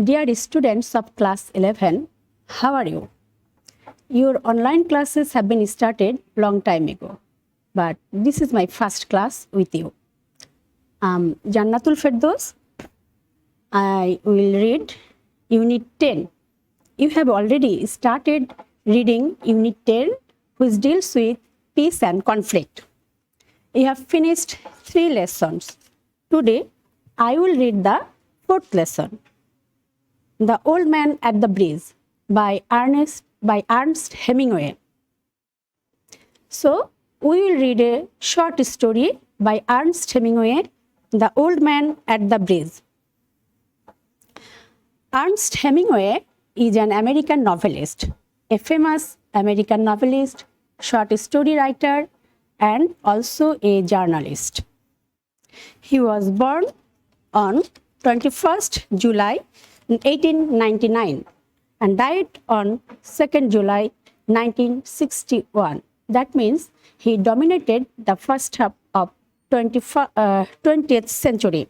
Dear students of class 11, how are you? Your online classes have been started long time ago, but this is my first class with you. I'm Zannatul Ferdous. I will read Unit 10. You have already started reading Unit 10, which deals with peace and conflict. You have finished 3 lessons. Today, I will read the 4th lesson, The Old Man at the Bridge by Ernest Hemingway. So, we will read a short story by Ernest Hemingway, The Old Man at the Bridge. Ernest Hemingway is an American novelist, a famous American novelist, short story writer, and also a journalist. He was born on 21st July 1899 and died on 2nd July 1961. That means he dominated the first half of 20th century.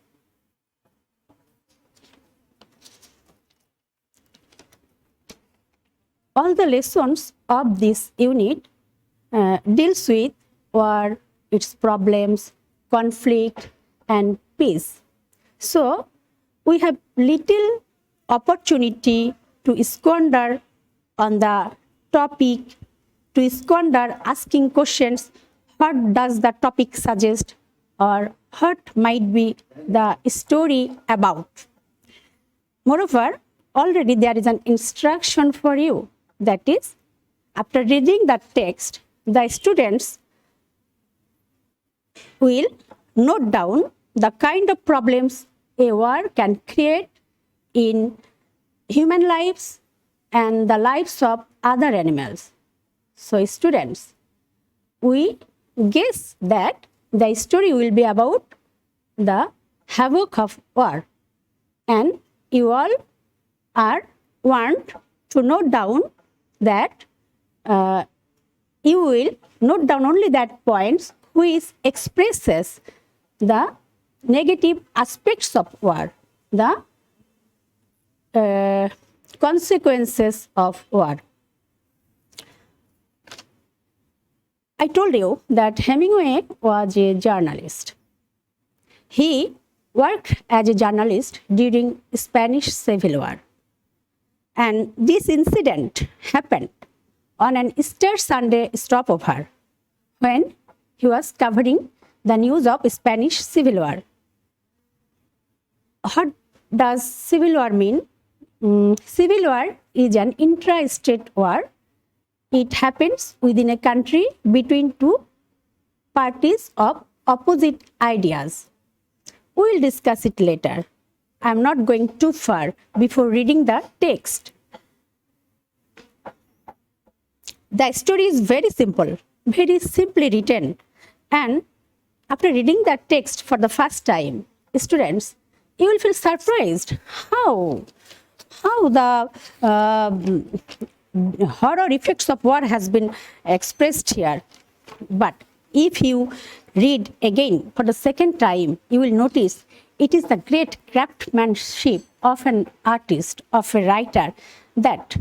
All the lessons of this unit deals with war, its problems, conflict, and peace. So, we have little opportunity to squander on the topic, to squander asking questions, what does the topic suggest, or what might be the story about. Moreover, already there is an instruction for you. That is, after reading the text, the students will note down the kind of problems a war can create in human lives and the lives of other animals. So, students, we guess that the story will be about the havoc of war, and you all are warned to note down that you will note down only that points which expresses the negative aspects of war, the consequences of war. I told you that Hemingway was a journalist. He worked as a journalist during Spanish Civil War. And this incident happened on an Easter Sunday stopover when he was covering the news of Spanish Civil War. What does Civil War mean? Civil War is an intra-state war. It happens within a country between two parties of opposite ideas. We will discuss it later. I am not going too far before reading the text. The story is very simple, very simply written, and after reading the text for the first time, students, you will feel surprised how the horror effects of war has been expressed here. But if you read again for the second time, you will notice it is the great craftsmanship of an artist, of a writer, that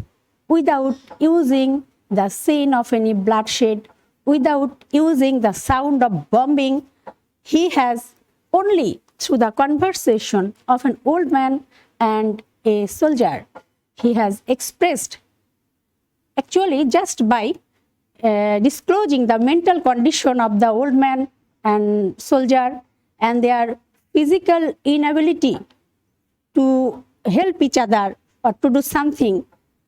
without using the scene of any bloodshed, without using the sound of bombing, he has only through the conversation of an old man and a soldier, he has expressed, actually just by disclosing the mental condition of the old man and soldier and their physical inability to help each other or to do something,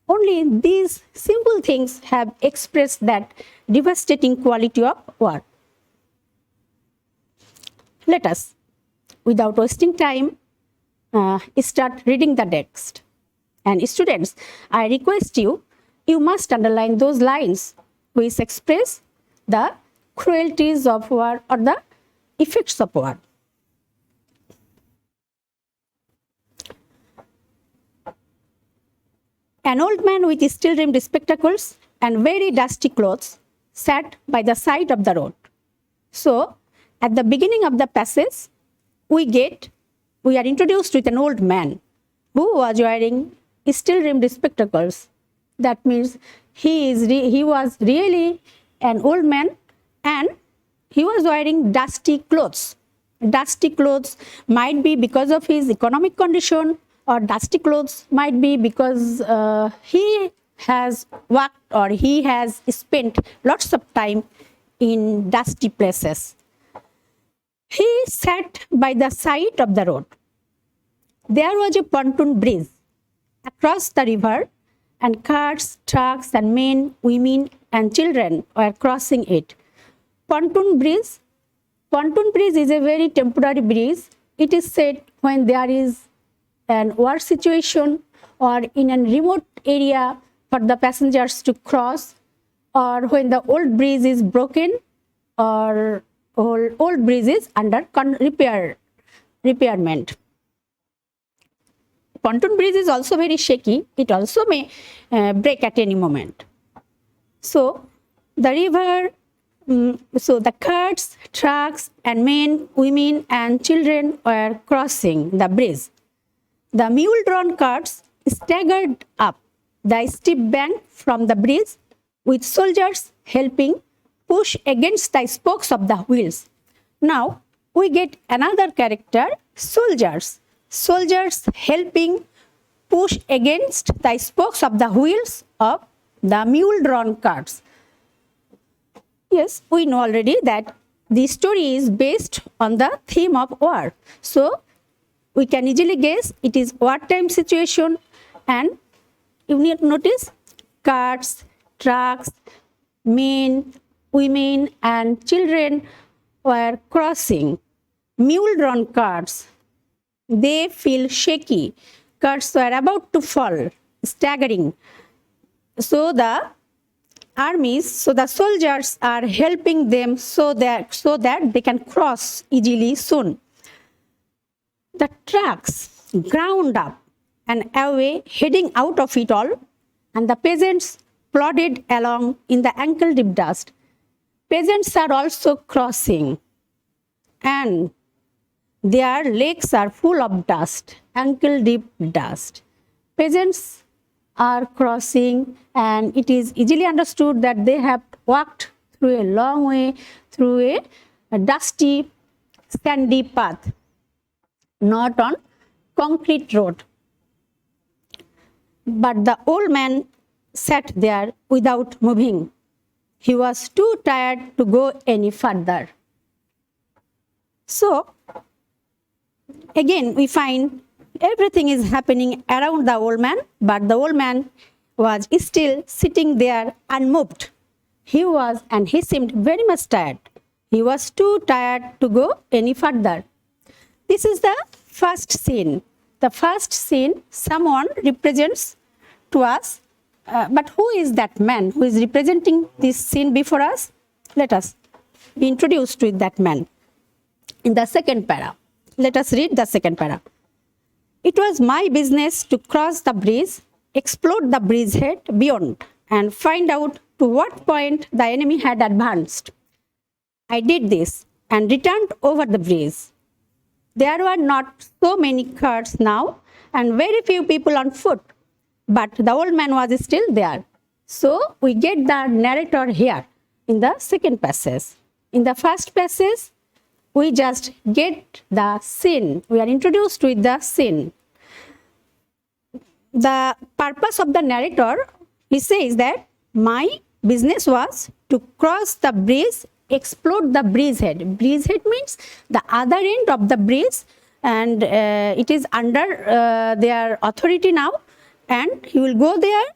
only these simple things have expressed that devastating quality of war. Let us, without wasting time, start reading the text. And students, I request you, you must underline those lines which express the cruelties of war or the effects of war. An old man with steel-rimmed spectacles and very dusty clothes sat by the side of the road. So, at the beginning of the passage, we are introduced with an old man who was wearing steel-rimmed spectacles. That means he was really an old man, and he was wearing dusty clothes. Dusty clothes might be because of his economic condition, or dusty clothes might be because he has worked or he has spent lots of time in dusty places. He sat by the side of the road. There was a pontoon bridge across the river, and carts, trucks, and men, women, and children were crossing it. Pontoon bridge is a very temporary bridge. It is said when there is an war situation or in a remote area for the passengers to cross, or when the old bridge is broken or old bridge is under repairment. Pontoon bridge is also very shaky. It also may break at any moment. So the river, so the carts, trucks, and men, women, and children were crossing the bridge. The mule-drawn carts staggered up the steep bank from the bridge, with soldiers helping push against the spokes of the wheels. Now we get another character, soldiers. Soldiers helping push against the spokes of the wheels of the mule-drawn carts. Yes, we know already that the story is based on the theme of war. So we can easily guess it is wartime situation, and you need to notice carts, trucks, men, women, and children were crossing. Mule-drawn carts, they feel shaky. Carts were about to fall, staggering. So the soldiers are helping them so that they can cross easily soon. The trucks ground up and away, heading out of it all, and the peasants plodded along in the ankle-deep dust. Peasants are also crossing, and their legs are full of dust, ankle-deep dust. Peasants are crossing, and it is easily understood that they have walked through a long way, through a dusty, sandy path, not on concrete road. But the old man sat there without moving. He was too tired to go any further. So, again, we find everything is happening around the old man, but the old man was still sitting there unmoved. He seemed very much tired. He was too tired to go any further. This is the first scene. The first scene, someone represents to us, but who is that man who is representing this scene before us? Let us be introduced to that man. In the second para, let us read the second para. It was my business to cross the bridge, explore the bridgehead beyond, and find out to what point the enemy had advanced. I did this and returned over the bridge. There were not so many carts now, and very few people on foot, but the old man was still there. So we get the narrator here in the second passage. In the first passage, we just get the scene. We are introduced with the scene. The purpose of the narrator, he says that my business was to cross the bridge, explore the bridgehead. Bridgehead means the other end of the bridge, and it is under their authority now, and he will go there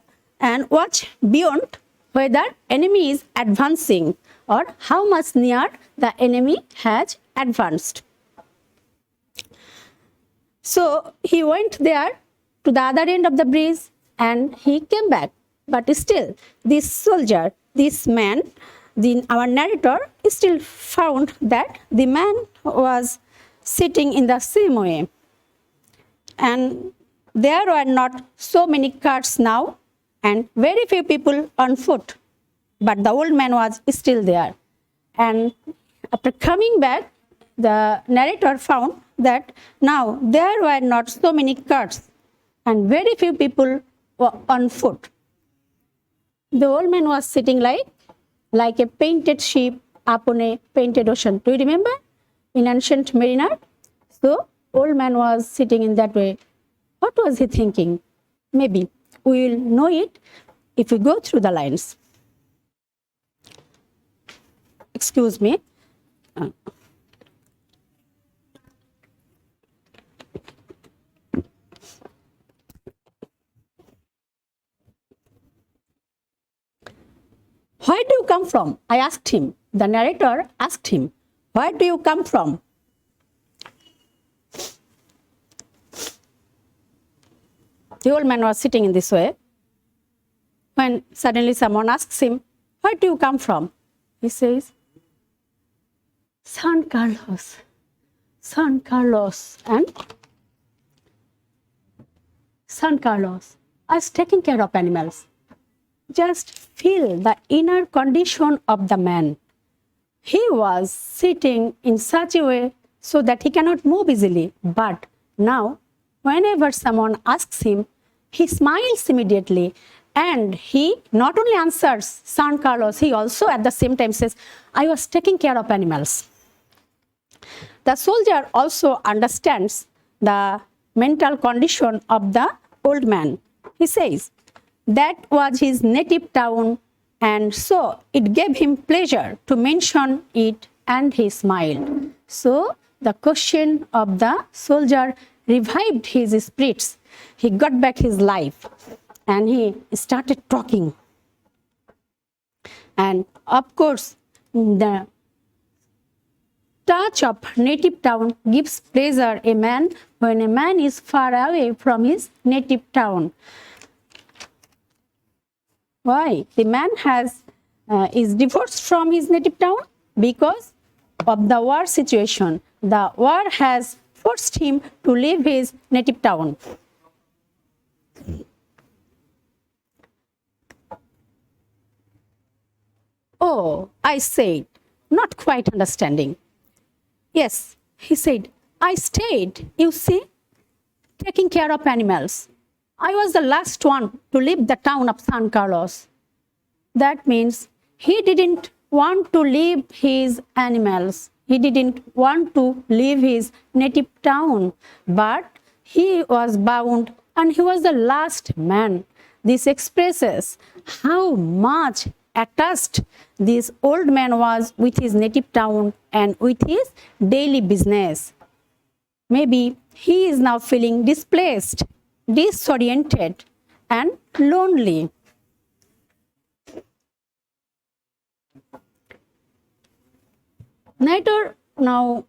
and watch beyond whether enemy is advancing or how much near the enemy has advanced. So he went there to the other end of the bridge and he came back. But still, this soldier, this man, our narrator still found that the man was sitting in the same way. And there were not so many carts now and very few people on foot. But the old man was still there. And after coming back, the narrator found that now there were not so many carts, and very few people were on foot. The old man was sitting like a painted ship upon a painted ocean. Do you remember in ancient mariner? So old man was sitting in that way. What was he thinking? Maybe we will know it if we go through the lines. Excuse me. Where do you come from? I asked him. The narrator asked him, where do you come from? The old man was sitting in this way. When suddenly someone asks him, where do you come from? He says, San Carlos. San Carlos. And San Carlos. I was taking care of animals. Just feel the inner condition of the man. He was sitting in such a way so that he cannot move easily. But now, whenever someone asks him, he smiles immediately. And he not only answers San Carlos, he also at the same time says, I was taking care of animals. The soldier also understands the mental condition of the old man. He says, that was his native town, and so it gave him pleasure to mention it, and he smiled. So the question of the soldier revived his spirits. He got back his life and he started talking. And of course, the touch of native town gives pleasure a man when a man is far away from his native town. Why? The man is divorced from his native town because of the war situation. The war has forced him to leave his native town. Oh, I said, not quite understanding. Yes, he said, I stayed, you see, taking care of animals. I was the last one to leave the town of San Carlos. That means he didn't want to leave his animals. He didn't want to leave his native town, but he was bound and he was the last man. This expresses how much attached this old man was with his native town and with his daily business. Maybe he is now feeling displaced, disoriented, and lonely. Narrator now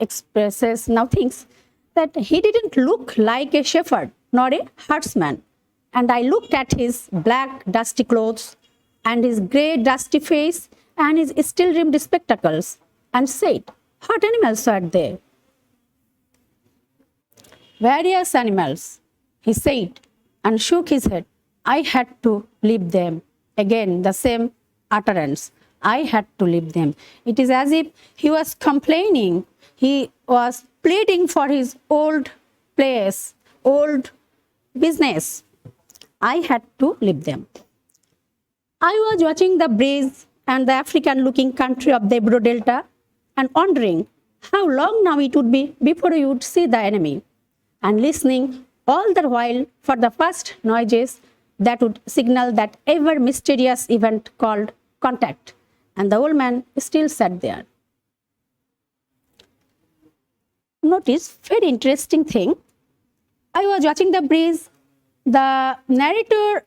thinks that he didn't look like a shepherd nor a herdsman. And I looked at his black dusty clothes and his grey dusty face and his steel rimmed spectacles and said, what animals are they? Various animals, he said, and shook his head. I had to leave them. Again, the same utterance. I had to leave them. It is as if he was complaining. He was pleading for his old place, old business. I had to leave them. I was watching the breeze and the African-looking country of the Ebro Delta and wondering how long now it would be before we would see the enemy, and listening all the while for the first noises that would signal that ever mysterious event called contact. And the old man still sat there. Notice, very interesting thing. I was watching the breeze. The narrator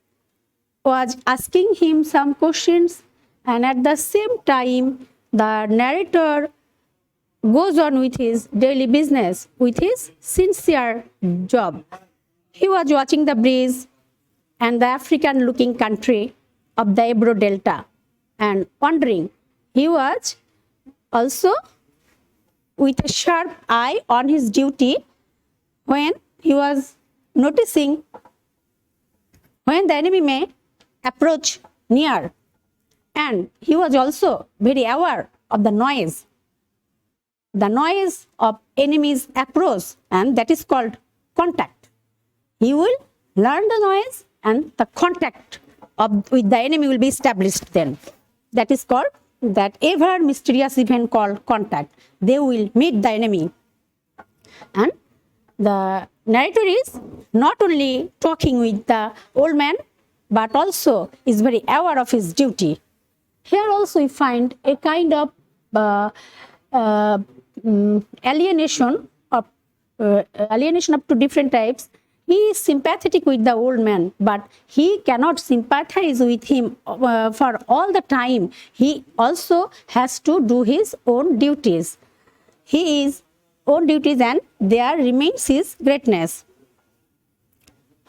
was asking him some questions, and at the same time, the narrator goes on with his daily business, with his sincere job. He was watching the breeze and the African-looking country of the Ebro Delta and wondering. He was also with a sharp eye on his duty when he was noticing when the enemy may approach near. And he was also very aware of the noise of enemy's approach, and that is called contact. he will learn the noise and the contact with the enemy will be established then. That is called that ever mysterious event called contact. They will meet the enemy. And the narrator is not only talking with the old man, but also is very aware of his duty. Here also we find a kind of alienation of two different types. He is sympathetic with the old man, but he cannot sympathize with him for all the time. He also has to do his own duties. His own duties, and there remains his greatness.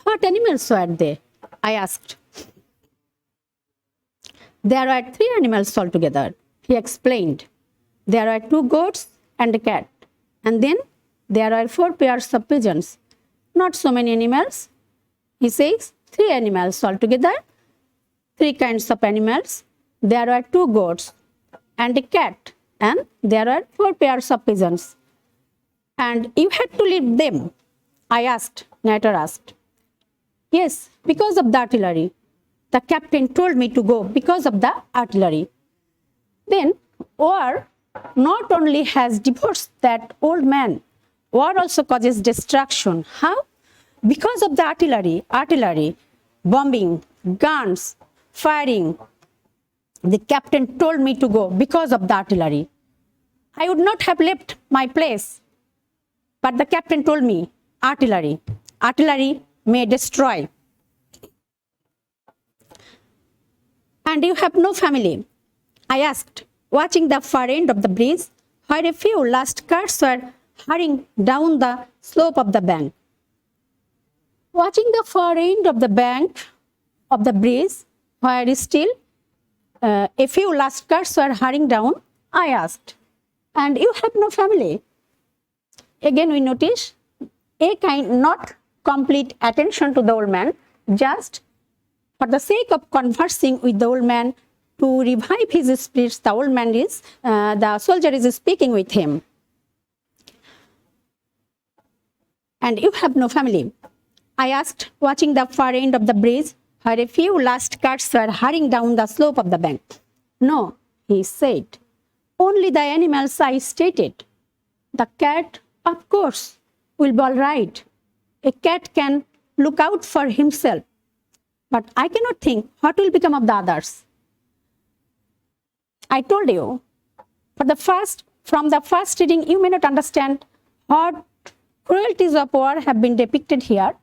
What animals were they? I asked. There are 3 animals altogether. He explained. There are 2 goats and a cat. And then there are 4 pairs of pigeons. Not so many animals. He says 3 animals altogether. 3 kinds of animals. There are 2 goats and a cat. And there are 4 pairs of pigeons. And you had to leave them, I asked, narrator asked. Yes, because of the artillery. The captain told me to go because of the artillery. Then war not only has divorced that old man, war also causes destruction. How? Because of the artillery, bombing, guns, firing. The captain told me to go because of the artillery. I would not have left my place, but the captain told me, artillery may destroy. And you have no family? I asked, watching the far end of the bridge, where a few last cars were hurrying down the slope of the bank. Watching the far end of the bank of the bridge, where still a few last cars were hurrying down, I asked, and you have no family? Again we notice a kind not complete attention to the old man, just for the sake of conversing with the old man to revive his spirits. The soldier is speaking with him. And you have no family? I asked, watching the far end of the bridge, where a few last cars were hurrying down the slope of the bank. No, he said. Only the animals I stated. The cat, of course, will be all right. A cat can look out for himself. But I cannot think what will become of the others. I told you, from the first reading, you may not understand what cruelties of war have been depicted here.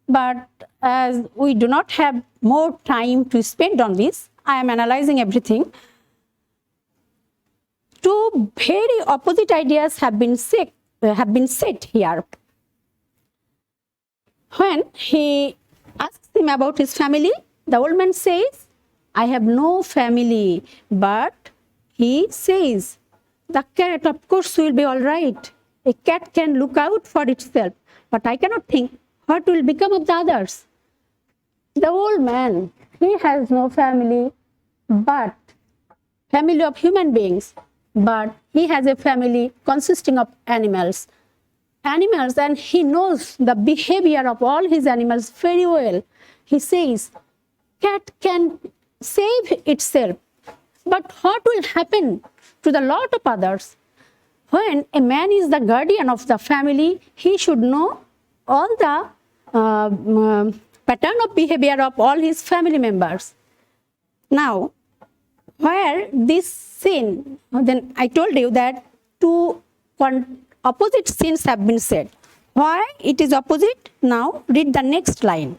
But as we do not have more time to spend on this, I am analyzing everything. 2 very opposite ideas have been said here. When he asks him about his family, the old man says, I have no family. But he says, the cat, of course, will be all right. A cat can look out for itself. But I cannot think what will become of the others. The old man, he has no family, but family of human beings. But he has a family consisting of animals. And he knows the behavior of all his animals very well. He says, cat can save itself. But what will happen to the lot of others? When a man is the guardian of the family, he should know all the pattern of behavior of all his family members. Now, where this scene, then I told you that 2 opposite scenes have been said. Why it is opposite? Now read the next line.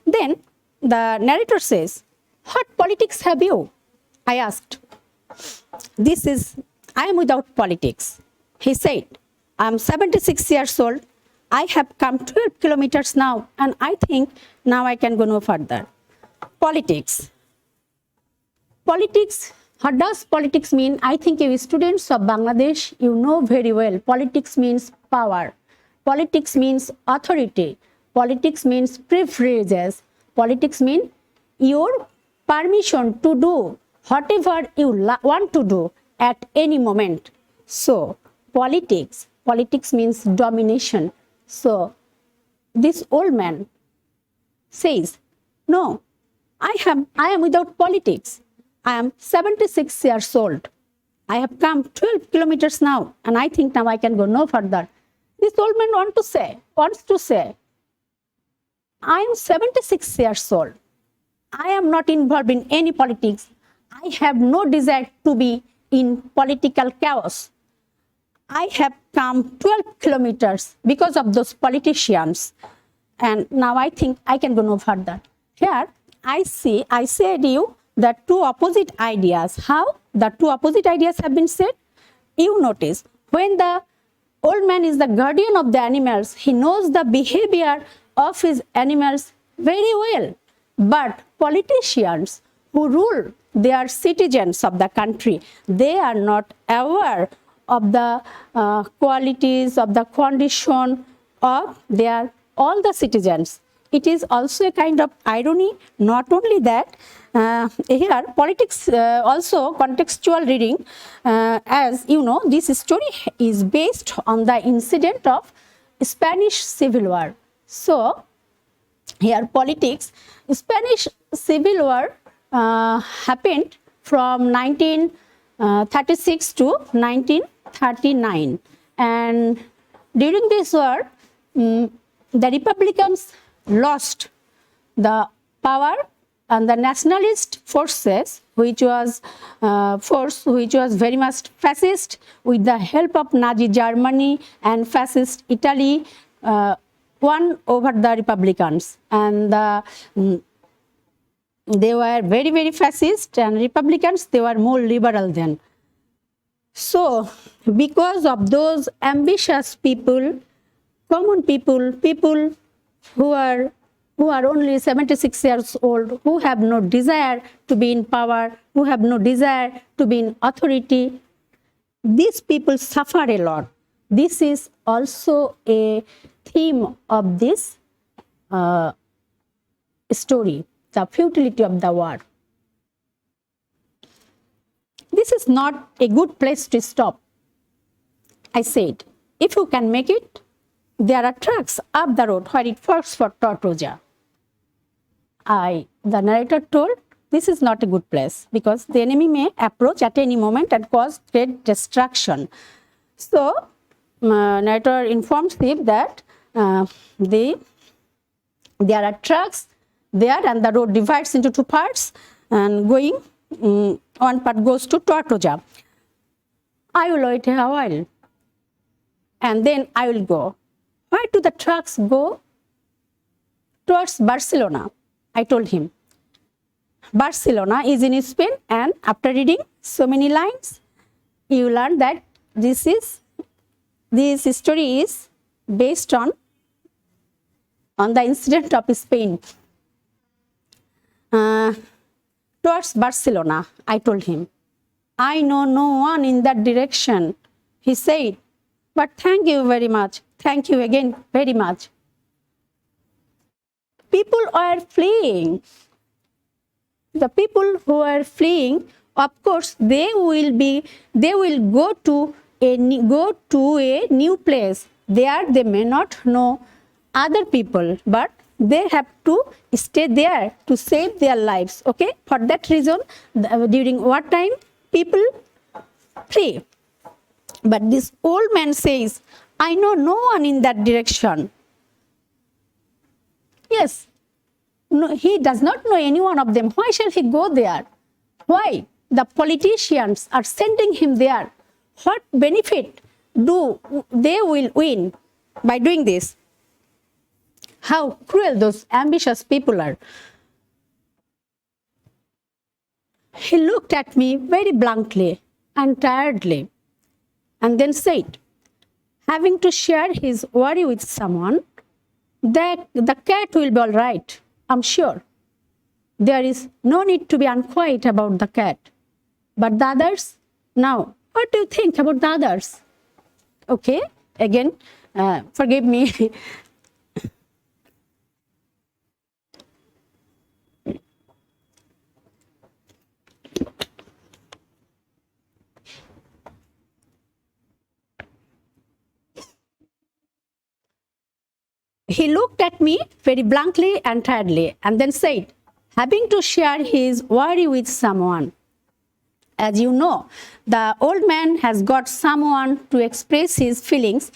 Then the narrator says, what politics have you? I asked. I am without politics. He said, I am 76 years old. I have come 12 kilometers now, and I think now I can go no further. Politics. Politics, what does politics mean? I think you students of Bangladesh, you know very well. Politics means power. Politics means authority. Politics means privileges. Politics means your permission to do whatever you want to do at any moment. So, politics means domination. So, this old man says, no, I am without politics. I am 76 years old. I have come 12 kilometers now, and I think now I can go no further. This old man wants to say, I am 76 years old. I am not involved in any politics. I have no desire to be in political chaos. I have come 12 kilometers because of those politicians, and now I think I can go no further. Here, I said you the two opposite ideas. How the two opposite ideas have been said? You notice, when the old man is the guardian of the animals, he knows the behavior of his animals very well. But politicians who rule, they are citizens of the country. They are not aware of the qualities, of the condition of all the citizens. It is also a kind of irony. Not only that, here politics also contextual reading, as you know, this story is based on the incident of Spanish Civil War. So here politics, Spanish Civil War happened from 1936 to 1939, and during this war, the Republicans lost the power, and the nationalist forces, which was very much fascist, with the help of Nazi Germany and fascist Italy, won over the Republicans, and they were very, very fascist, and Republicans, they were more liberal then. So because of those ambitious people, common people who are only 76 years old, who have no desire to be in power, who have no desire to be in authority, these people suffer a lot. This is also a theme of this story, the futility of the war. This is not a good place to stop. I said, if you can make it, there are trucks up the road where it works for Tortosa. The narrator told, this is not a good place because the enemy may approach at any moment and cause great destruction. So, narrator informs him that there are trucks there, and the road divides into two parts, and going, one part goes to Tortosa. I will wait a while, and then I will go. Where do the trucks go? Towards Barcelona, I told him. Barcelona is in Spain, and after reading so many lines, you learn that this story is based on the incident of Spain. Towards Barcelona, I told him. I know no one in that direction, he said, but thank you very much. Thank you again very much. People are fleeing. The people who are fleeing, of course, they will go to a new place. There they may not know other people, but they have to stay there to save their lives. Okay, for that reason, during wartime, people flee. But this old man says, I know no one in that direction. Yes, no, he does not know any one of them. Why shall he go there? Why? The politicians are sending him there. What benefit do they will win by doing this? How cruel those ambitious people are. He looked at me very blankly and tiredly, and then said, having to share his worry with someone, that the cat will be all right, I'm sure. There is no need to be unquiet about the cat. But the others? Now, what do you think about the others? Okay, again, forgive me. He looked at me very blankly and tiredly and then said, having to share his worry with someone. As you know, the old man has got someone to express his feelings.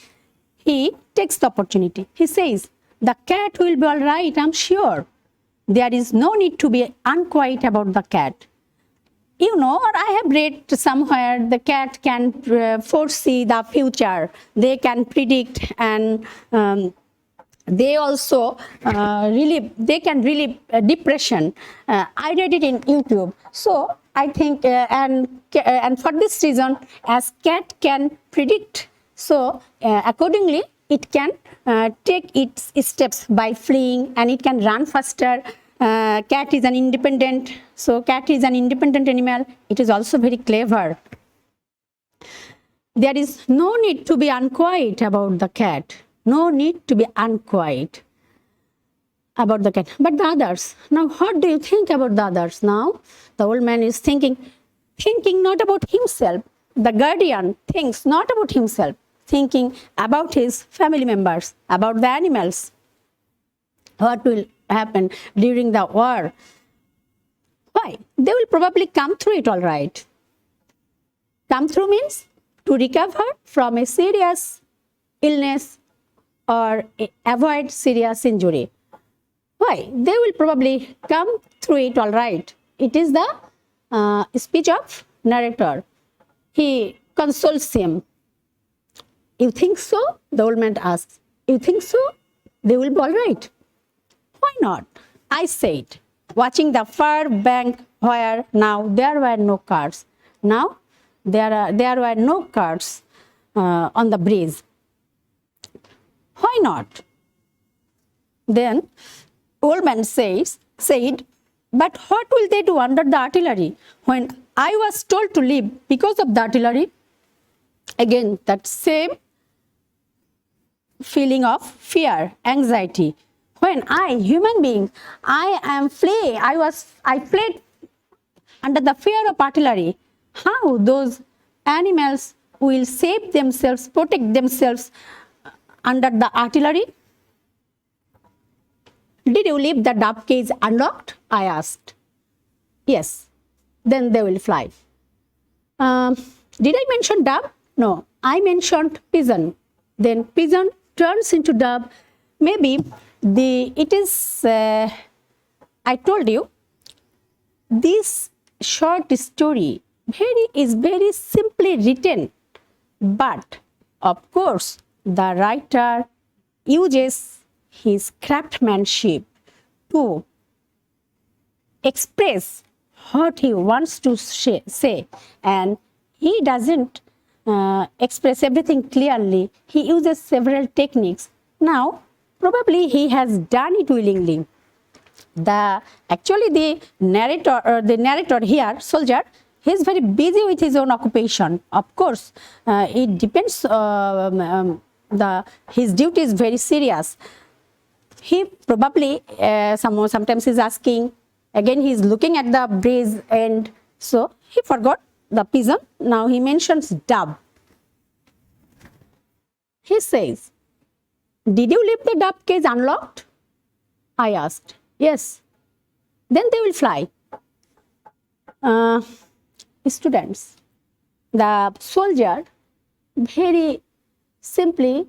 He takes the opportunity. He says, the cat will be all right, I'm sure. There is no need to be unquiet about the cat. You know, or I have read somewhere the cat can foresee the future. They can predict, and they also they can relieve depression. I read it in YouTube. So I think, and for this reason, as cat can predict, so accordingly, it can take its steps by fleeing, and it can run faster. Cat is an independent, so cat is an independent animal. It is also very clever. There is no need to be unquiet about the cat. No need to be unquiet about the cat. But the others, now what do you think about the others? Now the old man is thinking not about himself. The guardian thinks not about himself, thinking about his family members, about the animals. What will happen during the war? Why? They will probably come through it all right. Come through means to recover from a serious illness or avoid serious injury. Why? They will probably come through it all right. It is the speech of narrator. He consoles him. You think so? The old man asks. You think so? They will be all right. Why not? I said, watching the far bank where now there were no cars. Now there were no cars on the bridge. Why not? Then old man said, but what will they do under the artillery? When I was told to leave because of the artillery, again that same feeling of fear, anxiety. When I, human being, I am flee, I fled under the fear of artillery. How those animals will save themselves, protect themselves under the artillery? Did you leave the dove cage unlocked? I asked. Yes. Then they will fly. Did I mention dove? No. I mentioned pigeon. Then pigeon turns into dove. Maybe it is, I told you, this short story is very simply written, but of course the writer uses his craftsmanship to express what he wants to say, and he doesn't express everything clearly. He uses several techniques. Now probably he has done it willingly. The narrator here, soldier, he is very busy with his own occupation. Of course, it depends. His duty is very serious. He probably sometimes is asking. Again, he is looking at the bridge, and so he forgot the pigeon. Now he mentions dove. He says, "Did you leave the dove cage unlocked?" I asked. Yes. Then they will fly. Students, the soldier very simply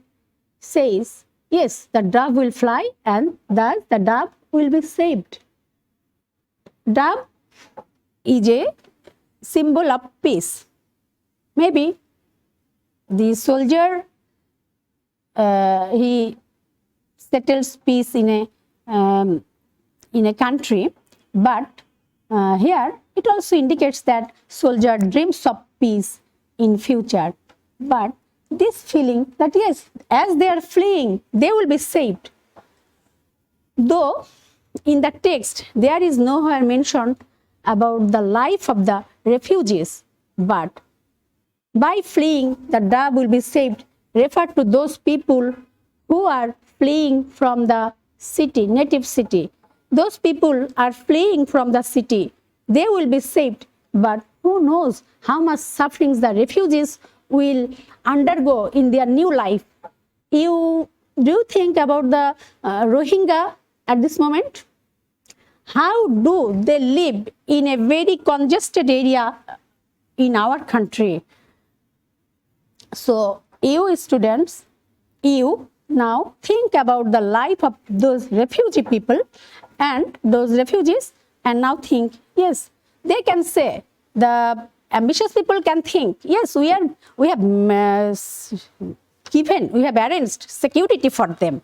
says, yes, the dove will fly, and thus the dove will be saved. Dove is a symbol of peace. Maybe the soldier, he settles peace in a country, but here it also indicates that soldier dreams of peace in future. But this feeling that yes, as they are fleeing, they will be saved. Though in the text there is nowhere mentioned about the life of the refugees, but by fleeing the dove will be saved refer to those people who are fleeing from the city, native city. Those people are fleeing from the city. They will be saved, but who knows how much sufferings the refugees will undergo in their new life. You do you think about the Rohingya at this moment? How do they live in a very congested area in our country? So you students, you now think about the life of those refugee people and those refugees, and now think, yes, they can say, the ambitious people can think, yes, we have arranged security for them.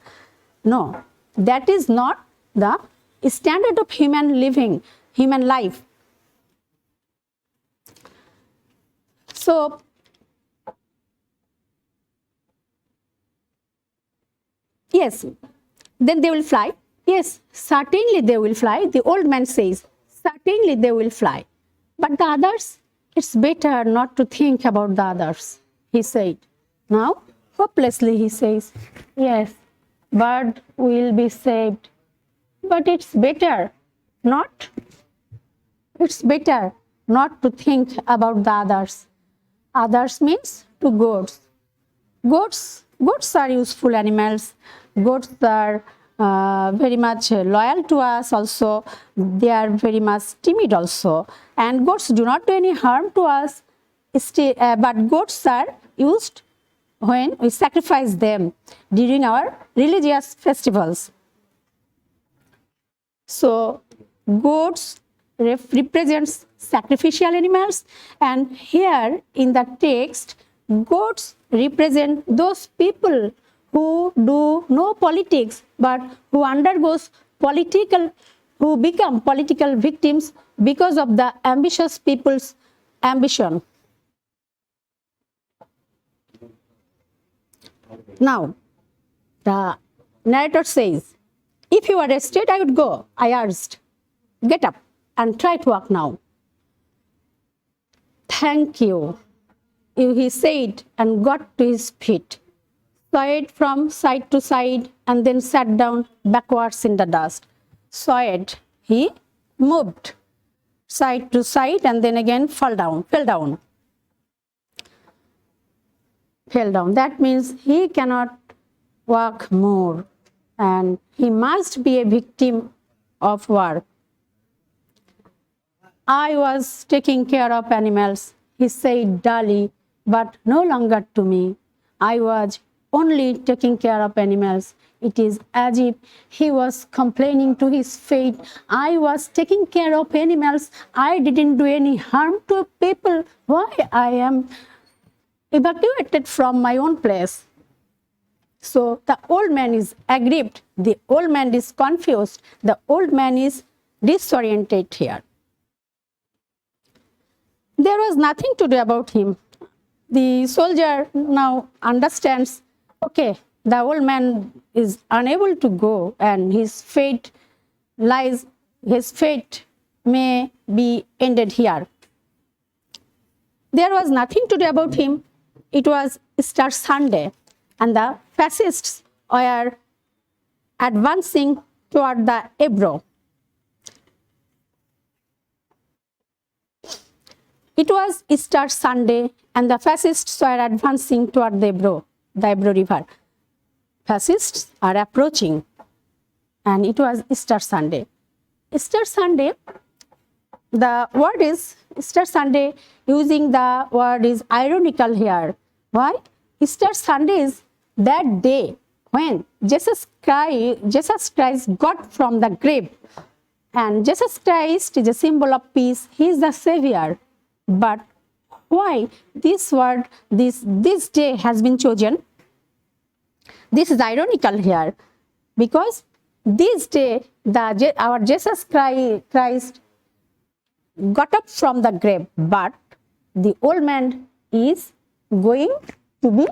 No, that is not the standard of human living, human life. So yes, then they will fly. Yes, certainly they will fly. The old man says, certainly they will fly. But the others, it's better not to think about the others, he said. Now, hopelessly he says, yes, bird will be saved. But it's better not to think about the others. Others means to goats. Goats are useful animals. Goats are very much loyal to us also. They are very much timid also. And goats do not do any harm to us. But goats are used when we sacrifice them during our religious festivals. So goats represents sacrificial animals, and here in the text, goats represent those people who do no politics but who become political victims because of the ambitious people's ambition. Now, the narrator says, if you were arrested, I would go. I urged, get up and try to walk now. Thank you, he said, and got to his feet, swayed from side to side, and then sat down backwards in the dust. Swayed, he moved side to side, and then again fell down. That means he cannot walk more, and he must be a victim of war. I was taking care of animals, he said dully, but no longer to me. I was only taking care of animals. It is as if he was complaining to his fate. I was taking care of animals. I didn't do any harm to people. Why I am evacuated from my own place? So the old man is aggrieved. The old man is confused. The old man is disoriented here. There was nothing to do about him. The soldier now understands, okay, the old man is unable to go, and his fate may be ended here. There was nothing to do about him. It was Easter Sunday, and the fascists were advancing toward the Ebro. It was Easter Sunday, and the fascists were advancing toward the Ebro River. Fascists are approaching, and it was Easter Sunday. Easter Sunday, the word is Easter Sunday, using the word is ironical here. Why? Easter Sunday is that day when Jesus Christ got from the grave, and Jesus Christ is a symbol of peace. He is the Savior. But why this day has been chosen? This is ironical here, because this day our Jesus Christ got up from the grave, but the old man is going to be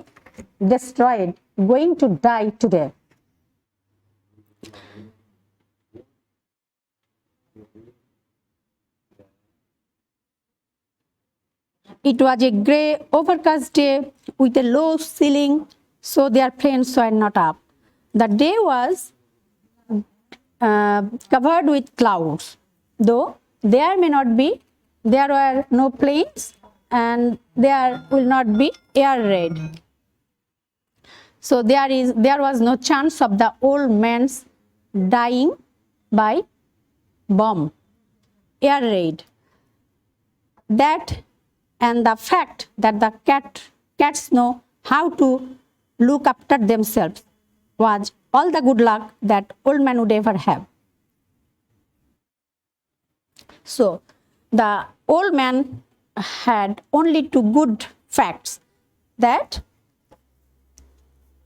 destroyed, going to die today. It was a grey, overcast day with a low ceiling, so their planes were not up. The day was covered with clouds, though there were no planes, and there will not be air raid. So there was no chance of the old man's dying by bomb, air raid. That and the fact that the cats know how to look after themselves was all the good luck that old man would ever have. So the old man had only two good facts, that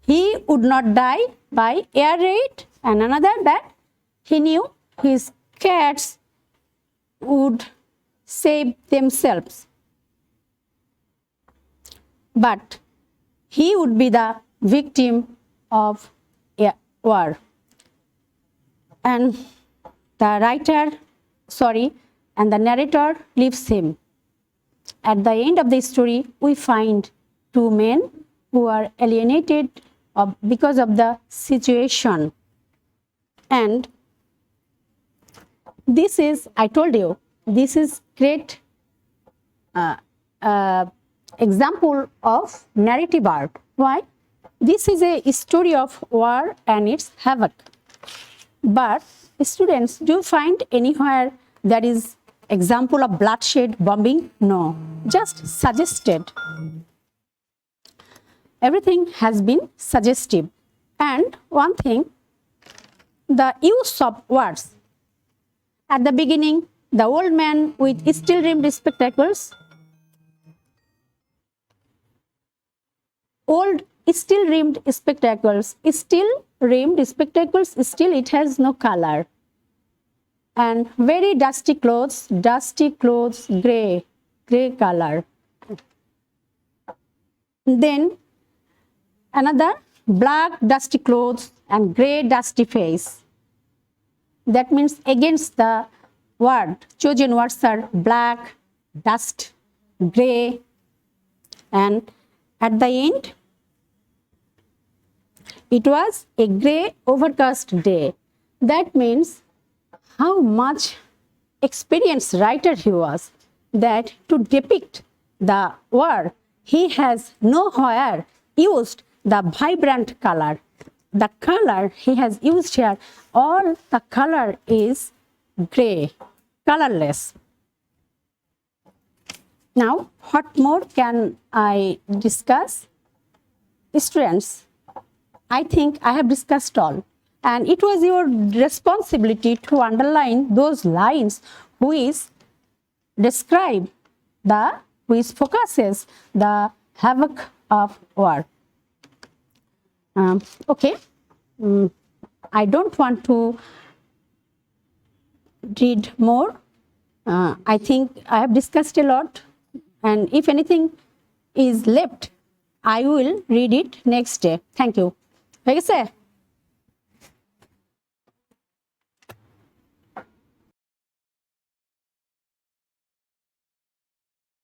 he would not die by air raid, and another that he knew his cats would save themselves. But he would be the victim of a war. And the narrator leaves him. At the end of the story, we find two men who are alienated because of the situation. And this is, I told you, this is great example of narrative art. Why? This is a story of war and its havoc. But students, do you find anywhere there is example of bloodshed, bombing? No, just suggested. Everything has been suggestive. And one thing, the use of words. At the beginning, the old man with steel-rimmed spectacles, still it has no color, and very dusty clothes, gray color. Then another black dusty clothes and gray dusty face. That means against the word, chosen words are black, dust, gray, and at the end, it was a gray overcast day. That means how much experienced writer he was, that to depict the war, he has nowhere used the vibrant color. The color he has used here, all the color is gray, colorless. Now, what more can I discuss? Students, I think I have discussed all. And it was your responsibility to underline those lines which focuses the havoc of war. Okay, I don't want to read more. I think I have discussed a lot, and if anything is left, I will read it next day. Thank you. হয়ে গেছে?